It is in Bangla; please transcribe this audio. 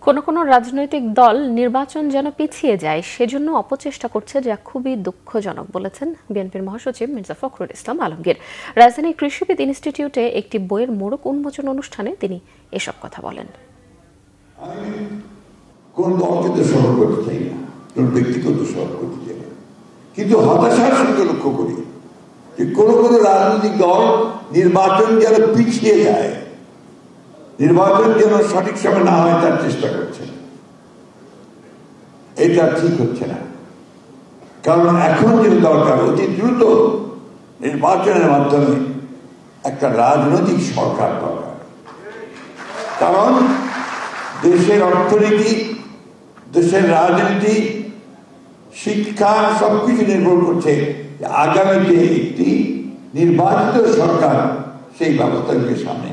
কোন কোন রাজনৈতিক দল নির্বাচন যেন পিছিয়ে যায় সেজন্য অপচেষ্টা করছে, যা খুবই দুঃখজনক বলেছেন বিএনপির মহাসচিব মির্জা ফখরুল ইসলাম আলমগীর। রাজধানীর কৃষিবিদ ইনস্টিটিউটে একটি বইয়ের মোড়ক উন্মোচন অনুষ্ঠানে তিনি এসব কথা বলেন। কোন দলকে দোষারোপ করতে চাই না, কোন ব্যক্তিকে দোষারোপ করতে চাই না, কিন্তু হতাশার সঙ্গে লক্ষ্য করি যে কোন কোন রাজনৈতিক দল নির্বাচন যেন পিছিয়ে যায়, নির্বাচন যেন সঠিক সময় না হয় তার চেষ্টা করছে। এটা ঠিক হচ্ছে না, কারণ এখন যে দরকার অতি দ্রুত নির্বাচনের মাধ্যমে একটা রাজনৈতিক সরকার দরকার। কারণ দেশের অর্থনীতি, দেশের রাজনীতি, শিক্ষা সবকিছু নির্ভর করছে আগামীতে একটি নির্বাচিত সরকার সেই ব্যবস্থাগুলিকে সামনে